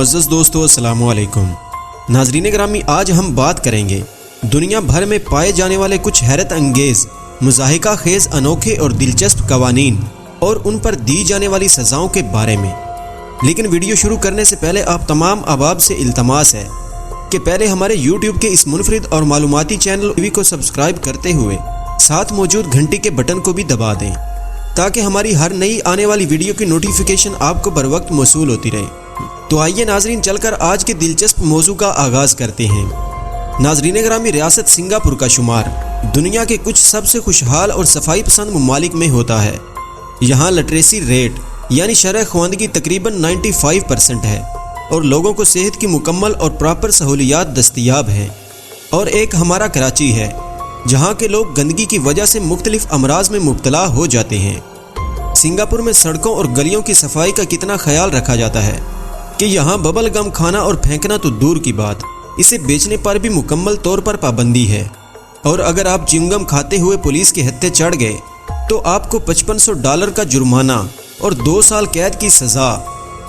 معزز دوستو السلام علیکم۔ ناظرین گرامی، آج ہم بات کریں گے دنیا بھر میں پائے جانے والے کچھ حیرت انگیز، مضحکہ خیز، انوکھے اور دلچسپ قوانین اور ان پر دی جانے والی سزاؤں کے بارے میں۔ لیکن ویڈیو شروع کرنے سے پہلے آپ تمام احباب سے التماس ہے کہ پہلے ہمارے یوٹیوب کے اس منفرد اور معلوماتی چینل ٹی وی کو سبسکرائب کرتے ہوئے ساتھ موجود گھنٹی کے بٹن کو بھی دبا دیں تاکہ ہماری ہر نئی آنے والی ویڈیو کی نوٹیفیکیشن آپ کو بر وقت موصول ہوتی رہے۔ تو آئیے ناظرین، چل کر آج کے دلچسپ موضوع کا آغاز کرتے ہیں۔ ناظرین گرامی، ریاست سنگاپور کا شمار دنیا کے کچھ سب سے خوشحال اور صفائی پسند ممالک میں ہوتا ہے۔ یہاں لٹریسی ریٹ یعنی شرح خواندگی تقریباً 95% ہے اور لوگوں کو صحت کی مکمل اور پراپر سہولیات دستیاب ہیں۔ اور ایک ہمارا کراچی ہے جہاں کے لوگ گندگی کی وجہ سے مختلف امراض میں مبتلا ہو جاتے ہیں۔ سنگاپور میں سڑکوں اور گلیوں کی صفائی کا کتنا خیال رکھا جاتا ہے کہ یہاں ببل گم کھانا اور پھینکنا تو دور کی بات، اسے بیچنے پر بھی مکمل طور پر پابندی ہے۔ اور اگر آپ چنگم کھاتے ہوئے پولیس کے ہتھے چڑھ گئے تو آپ کو $5500 کا جرمانہ اور 2 سال قید کی سزا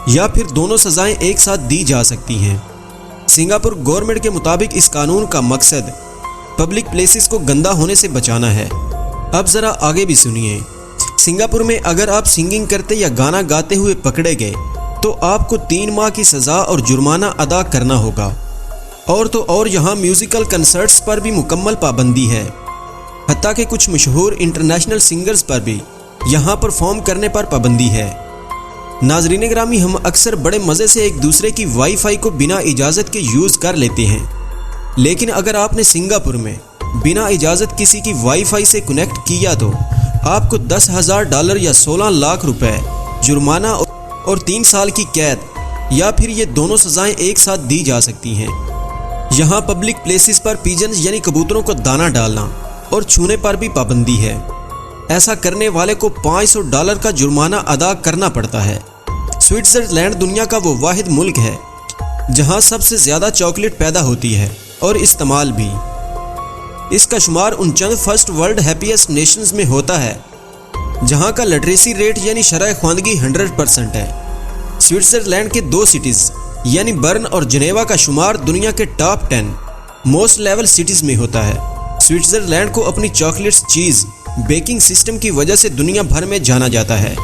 یا پھر دونوں سزائیں ایک ساتھ دی جا سکتی ہیں۔ سنگاپور گورنمنٹ کے مطابق اس قانون کا مقصد پبلک پلیسز کو گندا ہونے سے بچانا ہے۔ اب ذرا آگے بھی سنیے۔ سنگاپور میں اگر آپ سنگنگ کرتے یا گانا گاتے ہوئے پکڑے گئے تو آپ کو 3 ماہ کی سزا اور جرمانہ ادا کرنا ہوگا۔ اور تو اور یہاں میوزیکل کنسرٹس پر بھی مکمل پابندی ہے، حتیٰ کہ کچھ مشہور انٹرنیشنل سنگرز پر بھی یہاں پرفارم کرنے پر پابندی ہے۔ ناظرین گرامی، ہم اکثر بڑے مزے سے ایک دوسرے کی وائی فائی کو بنا اجازت کے یوز کر لیتے ہیں، لیکن اگر آپ نے سنگاپور میں بنا اجازت کسی کی وائی فائی سے کنیکٹ کیا تو آپ کو $10,000 یا 16 لاکھ روپے جرمانہ اور 3 سال کی قید یا پھر یہ دونوں سزائیں ایک ساتھ دی جا سکتی ہیں۔ یہاں پبلک پلیسز پر پیجنز یعنی کبوتروں کو دانہ ڈالنا اور چھونے پر بھی پابندی ہے۔ ایسا کرنے والے کو $500 کا جرمانہ ادا کرنا پڑتا ہے۔ سوئٹزرلینڈ دنیا کا وہ واحد ملک ہے جہاں سب سے زیادہ چاکلیٹ پیدا ہوتی ہے اور استعمال بھی۔ اس کا شمار ان چند فرسٹ ورلڈ ہیپیسٹ نیشنز میں ہوتا ہے جہاں کا لٹریسی ریٹ یعنی شرح خواندگی 100% ہے۔ سوئٹزرلینڈ کے 2 سٹیز یعنی برن اور جنیوا کا شمار دنیا کے ٹاپ 10 موسٹ لیول سٹیز میں ہوتا ہے۔ سوئٹزرلینڈ کو اپنی چاکلیٹس، چیز، بیکنگ سسٹم کی وجہ سے دنیا بھر میں جانا جاتا ہے،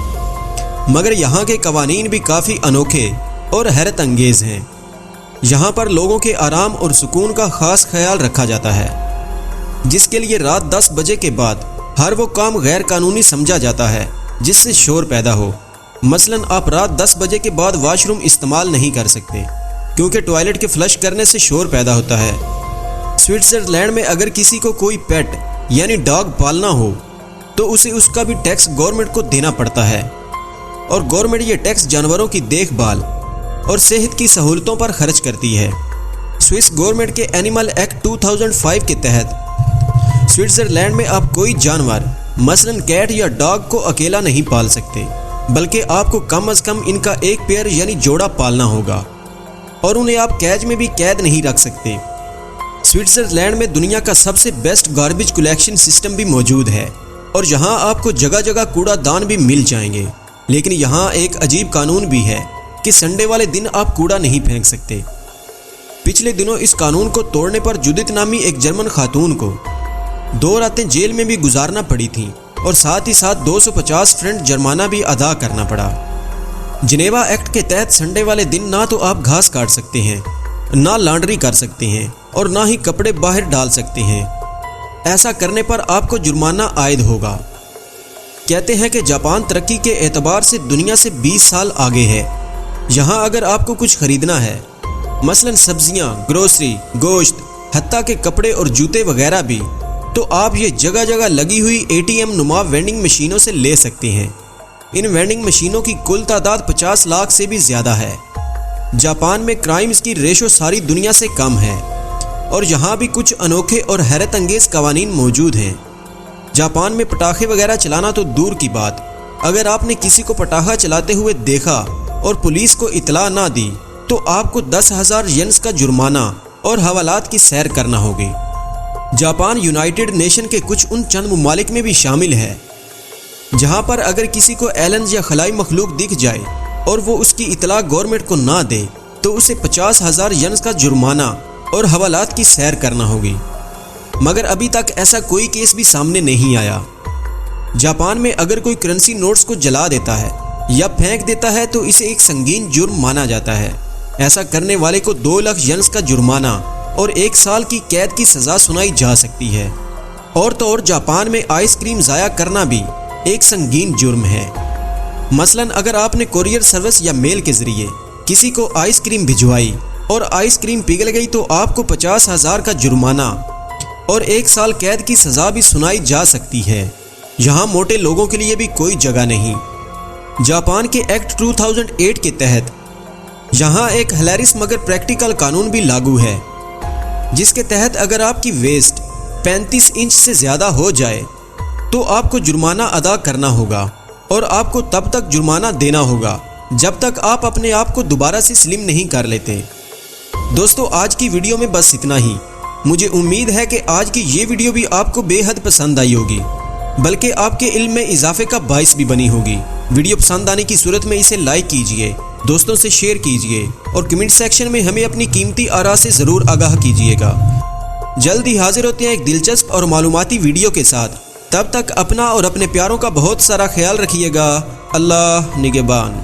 مگر یہاں کے قوانین بھی کافی انوکھے اور حیرت انگیز ہیں۔ یہاں پر لوگوں کے آرام اور سکون کا خاص خیال رکھا جاتا ہے، جس کے لیے رات 10 بجے کے بعد ہر وہ کام غیر قانونی سمجھا جاتا ہے جس سے شور پیدا ہو۔ مثلاً آپ رات 10 بجے کے بعد واش روم استعمال نہیں کر سکتے کیونکہ ٹوائلٹ کے فلش کرنے سے شور پیدا ہوتا ہے۔ سوئٹزرلینڈ میں اگر کسی کو کوئی پیٹ یعنی ڈاگ پالنا ہو تو اسے اس کا بھی ٹیکس گورنمنٹ کو دینا پڑتا ہے، اور گورنمنٹ یہ ٹیکس جانوروں کی دیکھ بھال اور صحت کی سہولتوں پر خرچ کرتی ہے۔ سوئس گورنمنٹ کے اینیمل ایکٹ 2005 کے تحت سوئٹزرلینڈ میں آپ کوئی جانور مثلاً کیٹ یا ڈاگ کو اکیلا نہیں پال سکتے، بلکہ آپ کو کم از کم ان کا ایک پیئر یعنی جوڑا پالنا ہوگا، اور انہیں آپ کیج میں بھی قید نہیں رکھ سکتے۔ سوئٹزرلینڈ میں دنیا کا سب سے بیسٹ گاربیج کلیکشن سسٹم بھی موجود ہے، اور یہاں آپ کو جگہ جگہ کوڑا دان بھی مل جائیں گے، لیکن یہاں ایک عجیب قانون بھی ہے کہ سنڈے والے دن آپ کوڑا نہیں پھینک سکتے۔ پچھلے دنوں اس قانون کو توڑنے پر جودت نامی ایک جرمن خاتون کو 2 راتیں جیل میں بھی گزارنا پڑی تھیں، اور ساتھ ہی ساتھ 250 فرنٹ جرمانہ بھی ادا کرنا پڑا۔ جنیوا ایکٹ کے تحت سنڈے والے دن نہ تو آپ گھاس کاٹ سکتے ہیں، نہ لانڈری کر سکتے ہیں، اور نہ ہی کپڑے باہر ڈال سکتے ہیں۔ ایسا کرنے پر آپ کو جرمانہ عائد ہوگا۔ کہتے ہیں کہ جاپان ترقی کے اعتبار سے دنیا سے 20 سال آگے ہے۔ یہاں اگر آپ کو کچھ خریدنا ہے، مثلاً سبزیاں، گروسری، گوشت، حتیٰ کہ کپڑے اور جوتے وغیرہ بھی، تو آپ یہ جگہ جگہ لگی ہوئی ATM نما وینڈنگ مشینوں سے لے سکتے ہیں۔ ان وینڈنگ مشینوں کی کل تعداد 50 لاکھ سے بھی زیادہ ہے۔ جاپان میں کرائمز کی ریشو ساری دنیا سے کم ہے، اور یہاں بھی کچھ انوکھے اور حیرت انگیز قوانین موجود ہیں۔ جاپان میں پٹاخے وغیرہ چلانا تو دور کی بات، اگر آپ نے کسی کو پٹاخہ چلاتے ہوئے دیکھا اور پولیس کو اطلاع نہ دی تو آپ کو 10,000 ینز کا جرمانہ اور حوالات کی سیر کرنا ہوگی۔ جاپان یونائٹڈ نیشن کے کچھ ان چند ممالک میں بھی شامل ہے جہاں پر اگر کسی کو ایلنز یا خلائی مخلوق دکھ جائے اور وہ اس کی اطلاع گورنمنٹ کو نہ دے تو اسے 50,000 ینز کا جرمانہ اور حوالات کی سیر کرنا ہوگی، مگر ابھی تک ایسا کوئی کیس بھی سامنے نہیں آیا۔ جاپان میں اگر کوئی کرنسی نوٹس کو جلا دیتا ہے یا پھینک دیتا ہے تو اسے ایک سنگین جرم مانا جاتا ہے۔ ایسا کرنے والے کو 2 لاکھ ینز کا جرمانہ اور 1 سال کی قید کی سزا سنائی جا سکتی ہے۔ اور تو اور جاپان میں آئس کریم ضائع کرنا بھی ایک سنگین جرم ہے۔ مثلاً اگر آپ نے کوریئر سروس یا میل کے ذریعے کسی کو آئس کریم بھجوائی اور آئس کریم پگھل گئی تو آپ کو 50,000 کا جرمانہ اور 1 سال قید کی سزا بھی سنائی جا سکتی ہے۔ یہاں موٹے لوگوں کے لیے بھی کوئی جگہ نہیں۔ جاپان کے ایکٹ 2008 کے تحت یہاں ایک ہلیریس مگر پریکٹیکل قانون بھی لاگو ہے، جس کے تحت اگر آپ کی ویسٹ 35 انچ سے زیادہ ہو جائے تو آپ کو جرمانہ ادا کرنا ہوگا، اور آپ کو تب تک جرمانہ دینا ہوگا جب تک آپ اپنے آپ کو دوبارہ سے سلم نہیں کر لیتے۔ دوستو، آج کی ویڈیو میں بس اتنا ہی۔ مجھے امید ہے کہ آج کی یہ ویڈیو بھی آپ کو بے حد پسند آئی ہوگی، بلکہ آپ کے علم میں اضافے کا باعث بھی بنی ہوگی۔ ویڈیو پسند آنے کی صورت میں اسے لائک کیجئے، دوستوں سے شیئر کیجئے اور کمنٹ سیکشن میں ہمیں اپنی قیمتی آراء سے ضرور آگاہ کیجئے گا۔ جلد ہی حاضر ہوتے ہیں ایک دلچسپ اور معلوماتی ویڈیو کے ساتھ۔ تب تک اپنا اور اپنے پیاروں کا بہت سارا خیال رکھیے گا۔ اللہ نگہبان۔